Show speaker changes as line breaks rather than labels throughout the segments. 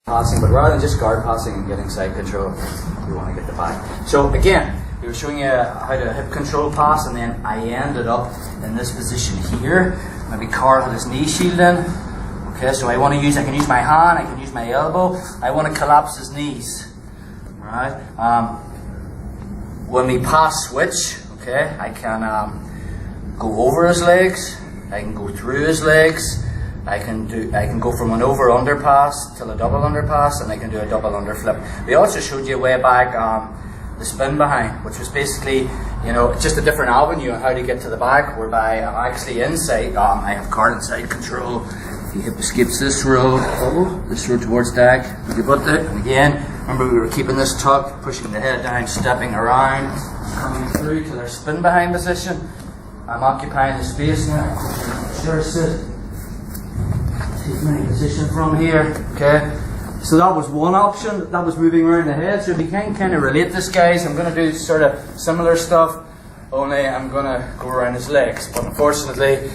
passing, but rather than just guard passing and getting side control, we want to get the back. So again, we were showing you how to hip control pass, and then I ended up in this position here. Maybe Carl had his knee shield in. Okay, so I can use my hand, I can use my elbow. I want to collapse his knees. Alright. When we pass switch, okay, I can go over his legs, I can go through his legs, I can go from an over under pass till a double under pass, and I can do a double under flip. We also showed you way back the spin behind, which was basically, you know, just a different avenue on how to get to the back, whereby I'm actually inside, I have card inside control. He hip escapes this road towards deck, you put it, and again, remember we were keeping this tuck, pushing the head down, stepping around, coming through to their spin behind position. I'm occupying the space now, sure sit, take my position from here, okay. So that was one option, that was moving around the head. So if you can kind of relate this, guys, I'm going to do sort of similar stuff, only I'm going to go around his legs. But unfortunately,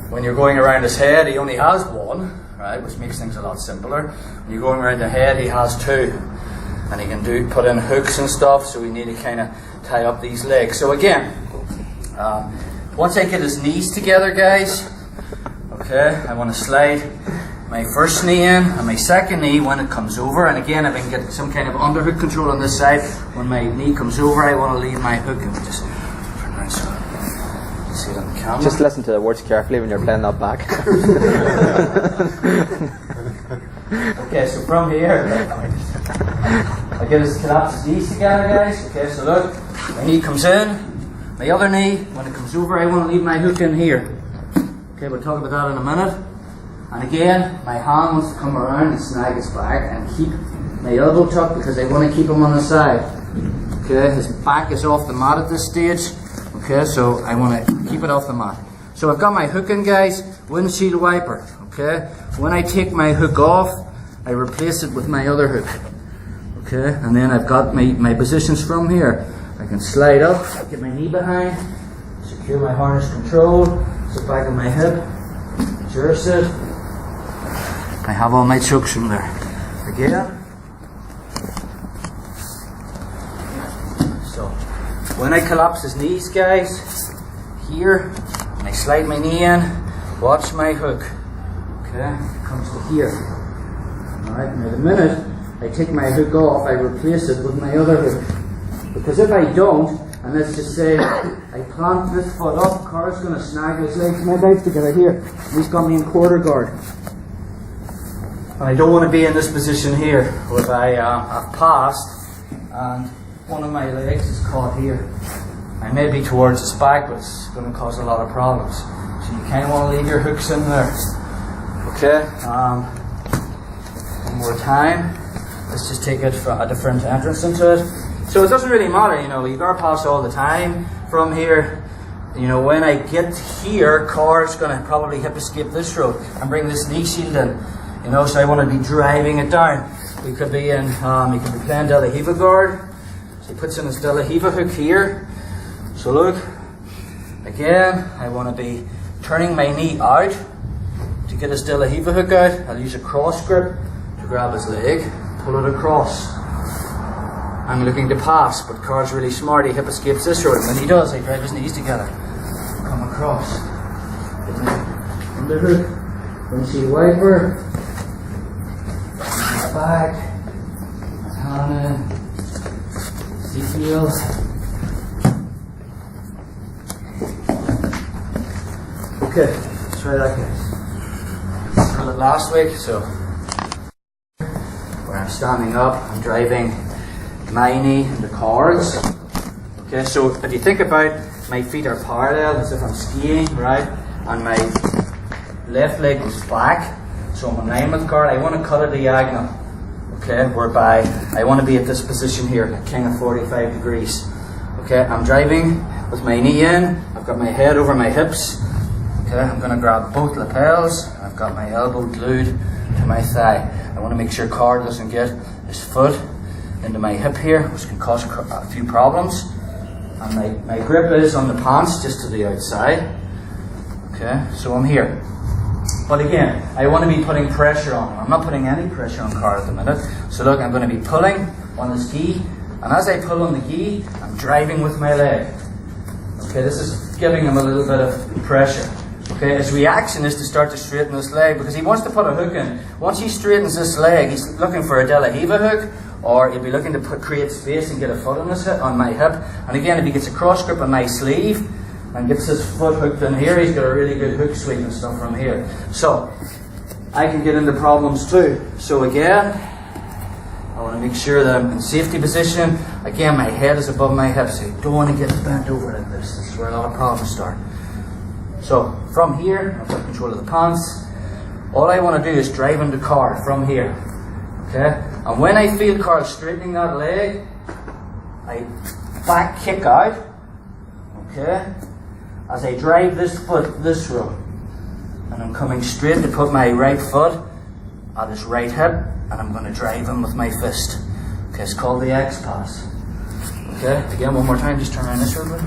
when you're going around his head, he only has one, right, which makes things a lot simpler. When you're going around the head, he has two. And he can put in hooks and stuff, so we need to kind of tie up these legs. So again, once I get his knees together, guys, okay, I want to slide my first knee in and my second knee when it comes over. And again, if I can get some kind of underhook control on this side, when my knee comes over, I want to leave my hook and just turn around so you see it on the camera.
Just listen to the words carefully when you're playing that back.
Okay, so from here, I get his collapse his knees together, guys. Okay, so look, my knee comes in, my other knee, when it comes over, I want to leave my hook in here. Okay, we'll talk about that in a minute. And again, my hand wants to come around and snag his back and keep my elbow tucked because I want to keep him on the side. Okay, his back is off the mat at this stage. Okay, so I want to keep it off the mat. So I've got my hook in, guys, windshield wiper. Okay, when I take my hook off, I replace it with my other hook. Okay, and then I've got my positions from here. I can slide up, get my knee behind, secure my harness control, sit back on my hip, sure sit. I have all my chokes from there. Again. So, when I collapse his knees, guys, here, and I slide my knee in, watch my hook. Okay, it comes to here. Alright, now the minute I take my hook off, I replace it with my other hook. Because if I don't, and let's just say I plant this foot up, Carl's going to snag his legs my legs together here. He's got me in quarter guard. And I don't want to be in this position here, where I've passed and one of my legs is caught here. I may be towards his back, but it's going to cause a lot of problems. So you kind of want to leave your hooks in there. Okay, one more time. Let's just take it from a different entrance into it. So it doesn't really matter, you know, you guard pass all the time from here. You know, when I get here, Car's going to probably hip escape this road and bring this knee shield in. You know, so I want to be driving it down. We could be in, he could be playing De La Riva guard. So he puts in his De La Riva hook here. So look, again, I want to be turning my knee out to get his De La Riva hook out. I'll use a cross grip to grab his leg, pull it across. I'm looking to pass, but Carl's really smart. He hip escapes this road, and when he does, I drive his knees together, come across, get my underhook, windshield wiper, my back, my hand in, seat wheels. Okay, let's try that, guys. Did it last week, so where I'm standing up, I'm driving my knee into cards. Okay, so if you think about, my feet are parallel as if I'm skiing, right? And my left leg goes back, so I'm in line with the card. I want to cut a diagonal, okay, whereby I want to be at this position here, kind of 45 degrees. Okay, I'm driving with my knee in, I've got my head over my hips. Okay, I'm going to grab both lapels, I've got my elbow glued to my thigh. I want to make sure Card doesn't get his foot into my hip here, which can cause a few problems. And my grip is on the pants, just to the outside. Okay, so I'm here. But again, I want to be putting pressure on him. I'm not putting any pressure on Carl at the minute. So look, I'm going to be pulling on this gi, and as I pull on the gi, I'm driving with my leg. Okay, this is giving him a little bit of pressure. Okay, his reaction is to start to straighten this leg because he wants to put a hook in. Once he straightens this leg, he's looking for a De La Hiva hook, or he'll be looking to create space and get a foot on my hip. And again, if he gets a cross grip on my sleeve and gets his foot hooked in here, he's got a really good hook sweep and stuff from here. So I can get into problems too. So again, I want to make sure that I'm in safety position. Again, my head is above my hips, so you don't want to get bent over like this. This is where a lot of problems start. So from here, I've got control of the pants. All I want to do is drive into Carl from here. Okay? And when I feel Carl straightening that leg, I back kick out. Okay? As I drive this foot this row. And I'm coming straight to put my right foot at his right hip, and I'm going to drive him with my fist. Okay, it's called the X pass. Okay, again, one more time, just turn around this real quick.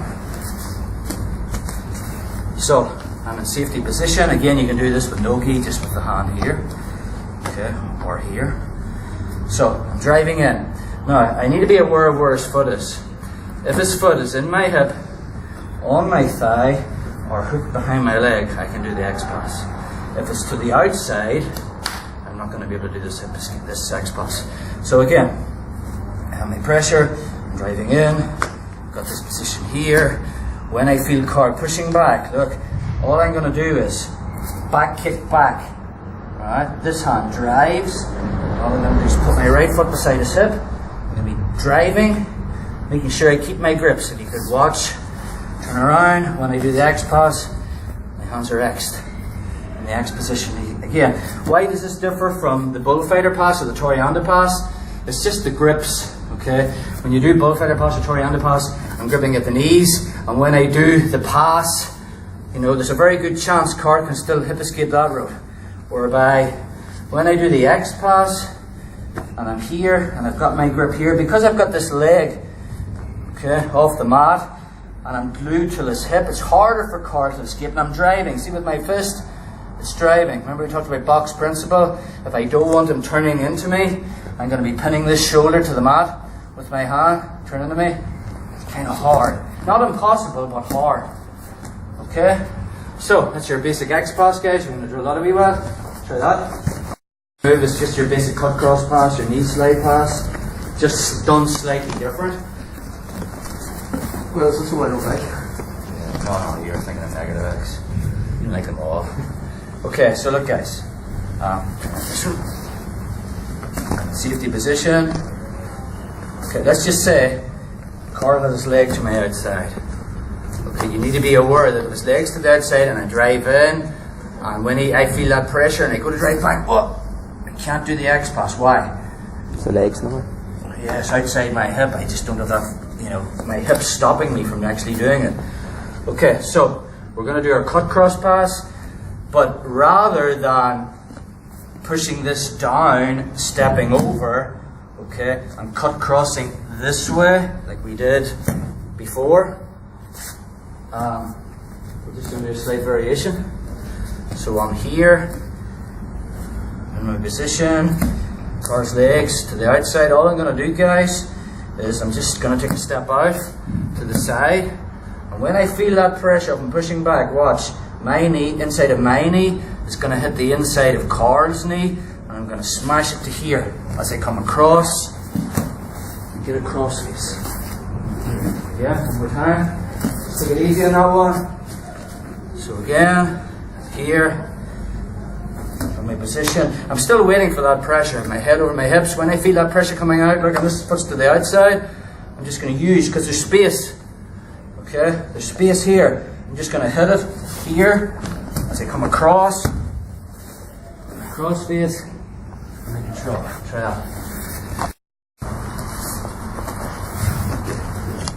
So, I'm in safety position. Again, you can do this with no gi, just with the hand here. Okay, or here. So, I'm driving in. Now, I need to be aware of where his foot is. If his foot is in my hip, on my thigh, or hooked behind my leg, I can do the X pass. If it's to the outside, I'm not going to be able to do this X pass. So again, I have my pressure, I'm driving in, got this position here. When I feel Carl pushing back, look, all I'm going to do is back kick back. Alright, this hand drives. All I'm going to do is put my right foot beside his hip. I'm going to be driving, making sure I keep my grips. If you could watch, turn around. When I do the X pass, my hands are X'd in the X position. Again, why does this differ from the bullfighter pass or the Torianda pass? It's just the grips. Okay, when you do bullfighter pass or Torianda pass, I'm gripping at the knees, and when I do the pass, you know, there's a very good chance Carl can still hip escape that route. Whereby, when I do the X pass, and I'm here, and I've got my grip here, because I've got this leg, okay, off the mat, and I'm glued to his hip, it's harder for Carl to escape, and I'm driving. See, with my fist, it's driving. Remember we talked about box principle? If I don't want him turning into me, I'm going to be pinning this shoulder to the mat with my hand, turn into me. It's kind of hard. Not impossible, but hard. Okay? So, that's your basic X pass, guys. You're going to drill that a wee while. Try that. Move is just your basic cut cross pass, your knee slide pass. Just done slightly different.
Well, this is what I don't like.
Yeah, no, you're thinking of negative X. You like them all. Okay, so look, guys. Safety position. Okay, let's just say Carl has his leg to my outside. Okay, you need to be aware that if his leg's to the outside and I drive in, and when I feel that pressure and I go to drive back, oh, I can't do the X pass. Why?
It's the legs now.
Yeah, it's outside my hip. I just don't have that, you know, my hip's stopping me from actually doing it. Okay, so we're going to do our cut cross pass, but rather than pushing this down, stepping over, okay, I'm cut crossing this way, like we did before. We're just going to do a slight variation. So I'm here, in my position, Carl's legs to the outside. All I'm going to do, guys, is I'm just going to take a step out to the side. And when I feel that pressure from pushing back, watch, my knee, inside of my knee, is going to hit the inside of Carl's knee, and I'm going to smash it to here as I come across and get a cross face. Yeah, one more time. Just take it easy on that one. So again, here, from my position. I'm still waiting for that pressure. My head over my hips. When I feel that pressure coming out, look, and this foot's to the outside, I'm just going to use, because there's space. Okay, there's space here. I'm just going to hit it here as I come across. Cross face and then control. Try that.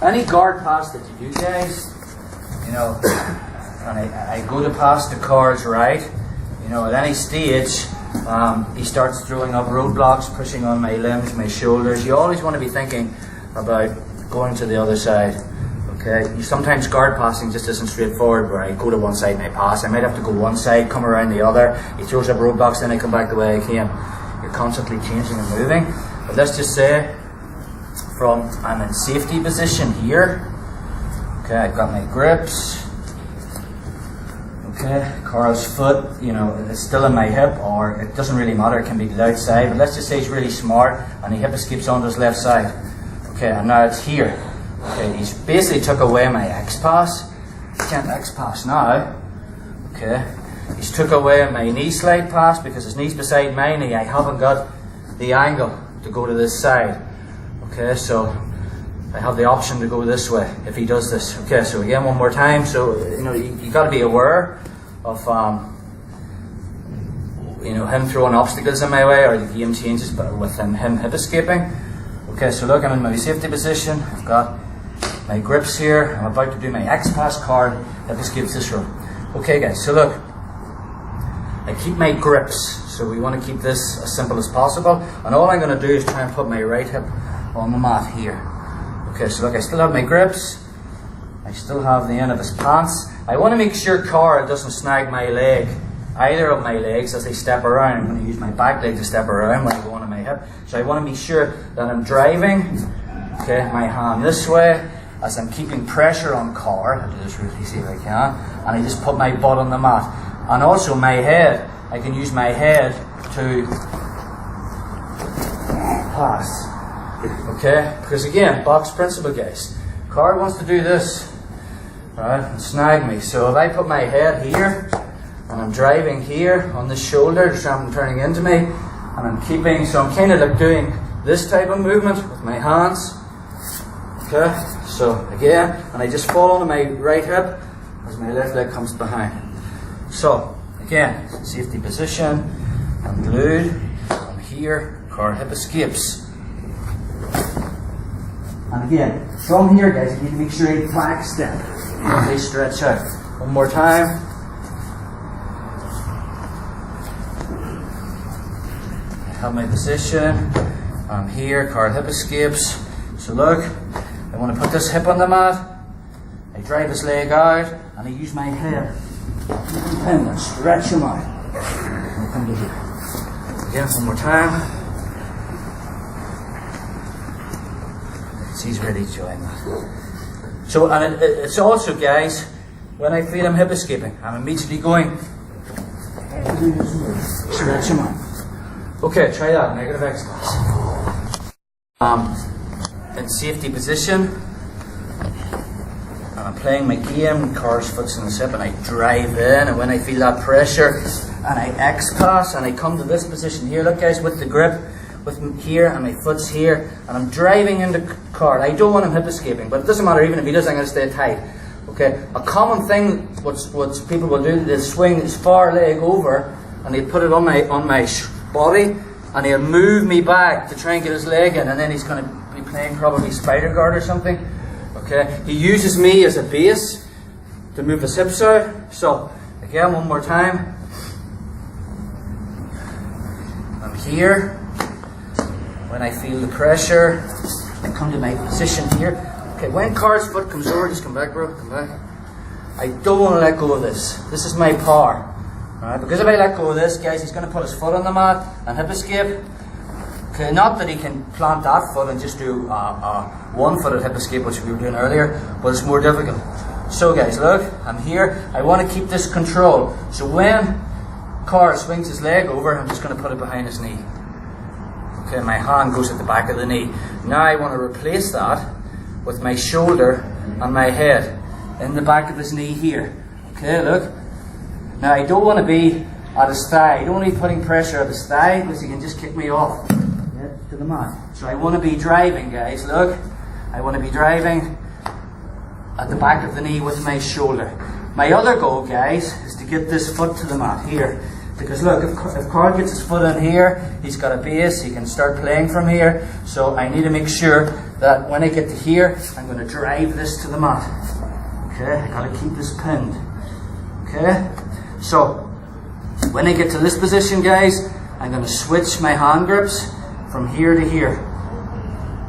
Any guard pass that you do, guys, you know, and I go to pass the cards right, you know, at any stage, he starts throwing up roadblocks, pushing on my limbs, my shoulders. You always want to be thinking about going to the other side. Okay, sometimes guard passing just isn't straightforward where I go to one side and I pass. I might have to go one side, come around the other. He throws up roadblocks, then I come back the way I came. You're constantly changing and moving. But let's just say I'm in safety position here. Okay, I've got my grips. Okay, Carl's foot, you know, is still in my hip, or it doesn't really matter, it can be to the outside, but let's just say he's really smart and he hip escapes onto his left side. Okay, and now it's here. Okay, he's basically took away my X-pass. He can't X-pass now. Okay, he's took away my knee slide pass because his knee's beside my knee. I haven't got the angle to go to this side. Okay, so I have the option to go this way if he does this. Okay, so again, one more time. So, you know, you got to be aware of, you know, him throwing obstacles in my way, or the game changes, but with him hip escaping. Okay, so look, I'm in my safety position. I've got my grips here. I'm about to do my X-pass card. Hip escapes this row. Okay, guys. So look, I keep my grips. So we want to keep this as simple as possible. And all I'm going to do is try and put my right hip on the mat here. Okay, so look, I still have my grips. I still have the end of his pants. I want to make sure Carl doesn't snag my leg, either of my legs, as I step around. I'm going to use my back leg to step around when I go onto my hip. So I want to be sure that I'm driving, okay, my hand this way, as I'm keeping pressure on Carl. I'll do this really easy if I can. And I just put my butt on the mat. And also my head, I can use my head to pass. Okay, because again, box principle, guys. Carl wants to do this, right, and snag me. So if I put my head here, and I'm driving here on the shoulder, there's something turning into me, and I'm keeping, so I'm kind of like doing this type of movement with my hands. Okay, so again, and I just fall onto my right hip as my left leg comes behind. So again, safety position, I'm glued, I'm here, Carl hip escapes. And again, from here, guys, you need to make sure you back step as they stretch out. One more time. I have my position. I'm here, Carl hip escapes. So look, I want to put this hip on the mat. I drive his leg out, and I use my head and stretch him out. And come to here. Again, one more time. He's really enjoying that. So, and it's also, guys, when I feel him hip escaping, I'm immediately going, stretch him out. Okay, try that, negative X-pass. In safety position, and I'm playing my game, Carl's foot's in the hip, and I drive in, and when I feel that pressure, and I X-pass, and I come to this position here, look guys, with the grip, with here, and my foot's here, and I'm driving into Carl. I don't want him hip escaping, but it doesn't matter, even if he does, I'm going to stay tight. Okay, a common thing what people will do, they'll swing his far leg over, and they put it on my body, and he'll move me back to try and get his leg in, and then he's going to be playing probably spider guard or something. Okay, he uses me as a base to move his hips out. So again, one more time. I'm here. When I feel the pressure, I come to my position here. Okay, when Carl's foot comes over, just come back, bro, come back. I don't want to let go of this. This is my power. Alright, because if I let go of this, guys, he's going to put his foot on the mat and hip escape. Okay, not that he can plant that foot and just do one-footed hip escape, which we were doing earlier, but it's more difficult. So guys, look, I'm here. I want to keep this control. So when Carl swings his leg over, I'm just going to put it behind his knee. Okay, my hand goes at the back of the knee. Now I want to replace that with my shoulder and my head in the back of his knee here. Okay, look. Now I don't want to be at his thigh. I don't want to be putting pressure at his thigh because he can just kick me off to the mat. So I want to be driving, guys. Look, I want to be driving at the back of the knee with my shoulder. My other goal, guys, is to get this foot to the mat here. Because look, if Carl gets his foot in here, he's got a base, he can start playing from here. So I need to make sure that when I get to here, I'm going to drive this to the mat. Okay, I got to keep this pinned. Okay, so when I get to this position, guys, I'm going to switch my hand grips from here to here.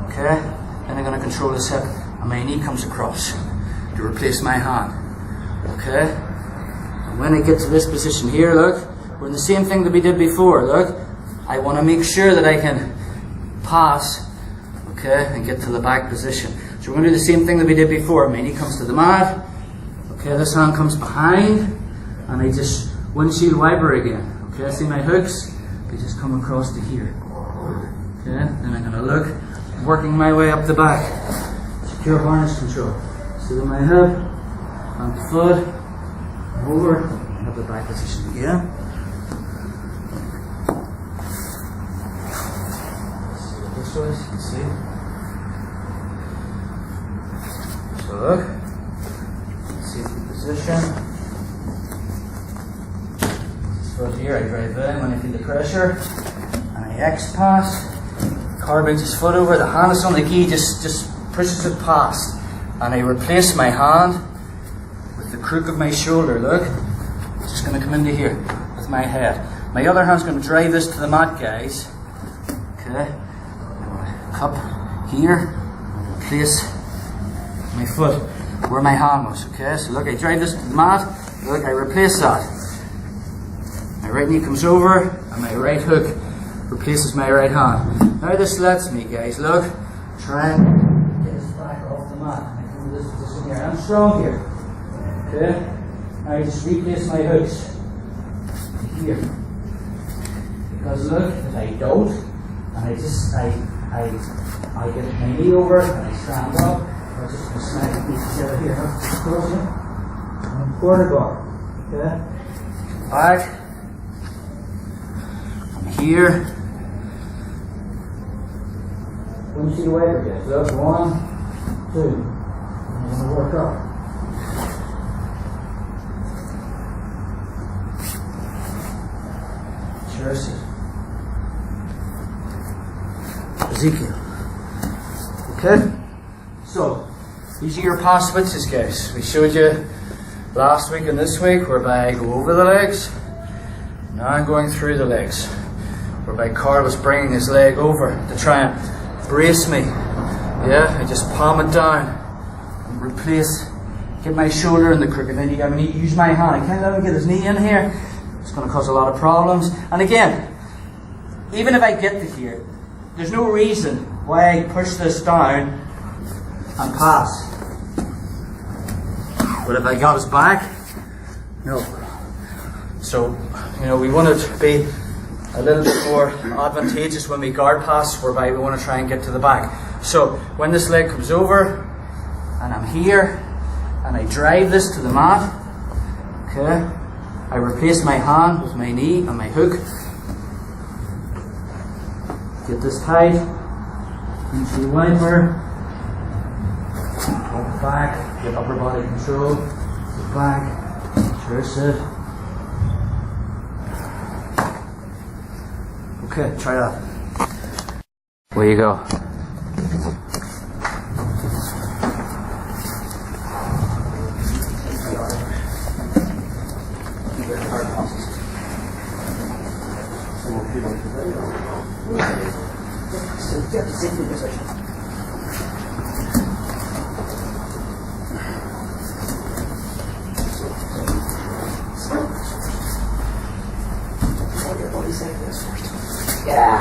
Okay, then I'm going to control this hip, and my knee comes across. to replace my hand. Okay? And when I get to this position here, look, we're in the same thing that we did before, look. I want to make sure that I can pass, okay, and get to the back position. So we're going to do the same thing that we did before. My knee comes to the mat, okay, this hand comes behind, and I just windshield wiper again. Okay, see my hooks? They just come across to here. Okay, then I'm going to look, working my way up the back. Secure harness control. Sit on my hip, on the foot, over, and have the back position again. This way, you can see. So look, see the position. Foot here, I drive in when I feel the pressure, and I X pass. Car brings his foot over, the hand is on the key, just pushes it past, and I replace my hand with the crook of my shoulder. Look, it's just going to come into here with my head. My other hand's going to drive this to the mat, guys. Okay, cup here, replace my foot where my hand was. Okay, so look, I drive this to the mat. Look, I replace that. My right knee comes over, and my right hook replaces my right hand. Now this lets me, guys, look, try and get his back off the mat. I come to this position here. I'm strong here. Okay? Now I just replace my hooks here. Because look, if I don't, and I get my knee over and I stand up, I'm just going to smack the knee together here. Just close it. And quarter bar. Okay? Back. Here. When you see the wiper, guys, look, 1, 2. And I'm going to work up. Jersey. Ezekiel. Okay? So, these are your pass switches, guys. We showed you last week and this week whereby I go over the legs. Now I'm going through the legs. Whereby Carl was bringing his leg over to try and brace me. Yeah, I just palm it down and replace, get my shoulder in the crook, and then I'm going to use my hand. I can't let him get his knee in here. It's going to cause a lot of problems. And again, even if I get to here, there's no reason why I push this down and pass. But if I got his back, no. So, you know, we want it to be a little bit more advantageous when we guard pass, whereby we want to try and get to the back. So when this leg comes over and I'm here and I drive this to the mat, okay, I replace my hand with my knee and my hook. Get this tight, into the wiper, pull back, get upper body control, get back, reverse it. Okay, try that. Where you go? Yeah.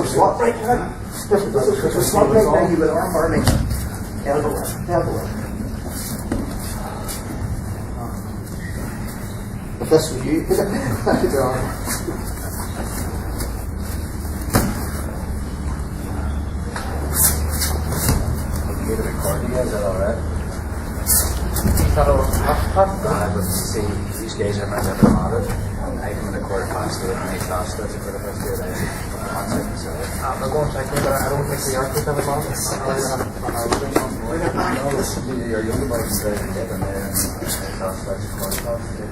Swap right now. Swap right now. You with arm burning. Elbow. If this was you,
Is that alright? See, these guys are not ever modded. I come in a quarter past 8 and they fast at a quarter past 8.
I'm going to check it, but I don't think the arc is ever modded.
Your younger boys are very good in there and they fast at a quarter past 8.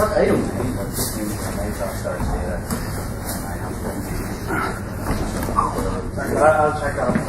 I don't think, but just means when they fast starts later. I have to.
I'll check that out.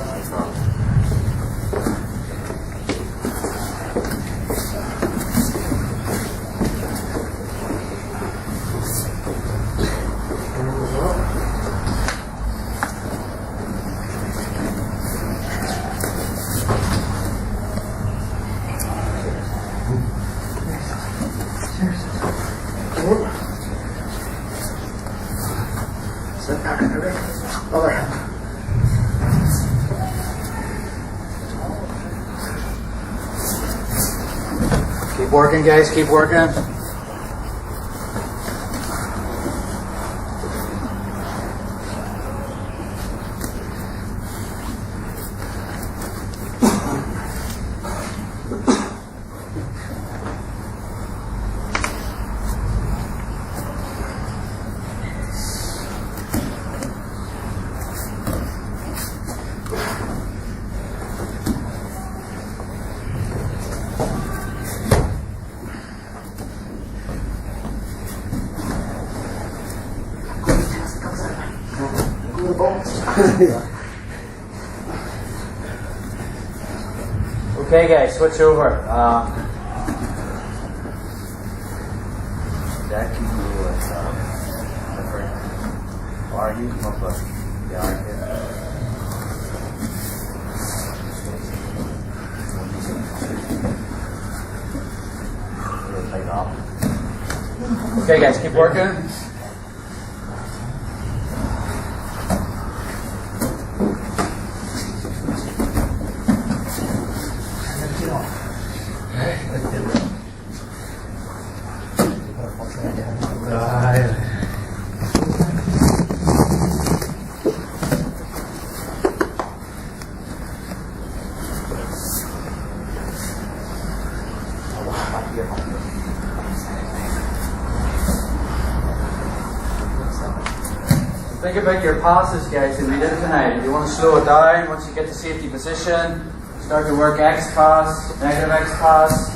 working, guys, keep working. Okay, guys, switch over. That can do with different. Or you come up with the armpit. Really tight off. Okay, guys, keep working. Think about your passes, guys, that we did tonight. If you want to slow it down, once you get to safety position, start to work X pass, negative X pass.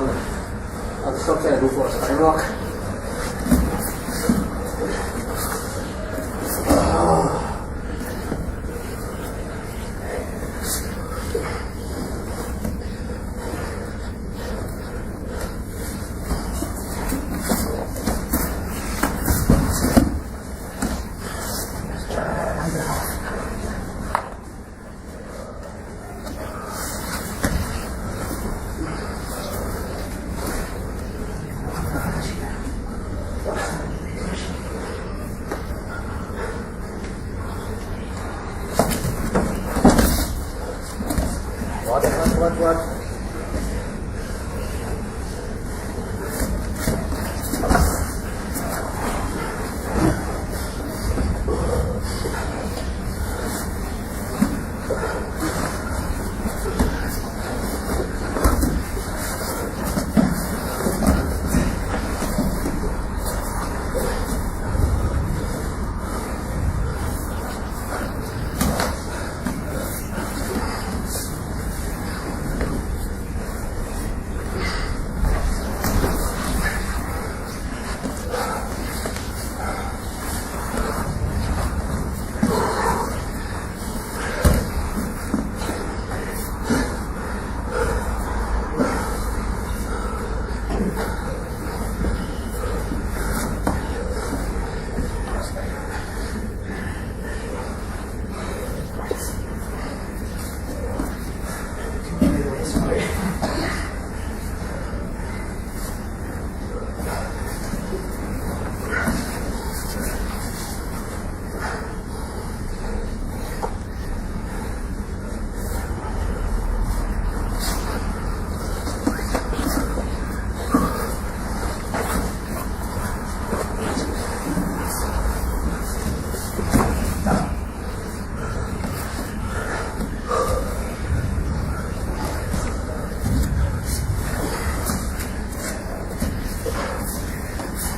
I'll stop there and go for a sky rock. What?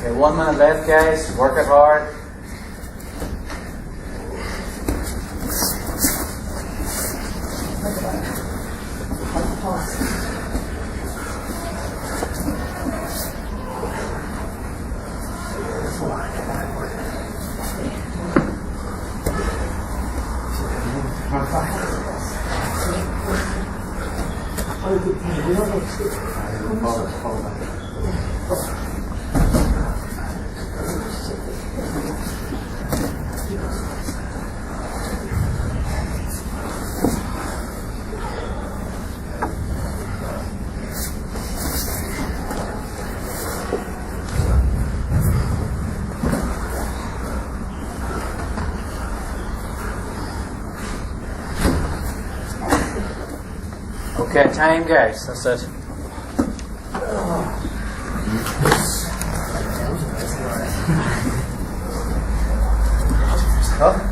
Okay, 1 minute left, guys. Work it hard. Okay, time, guys. That's it.
Huh?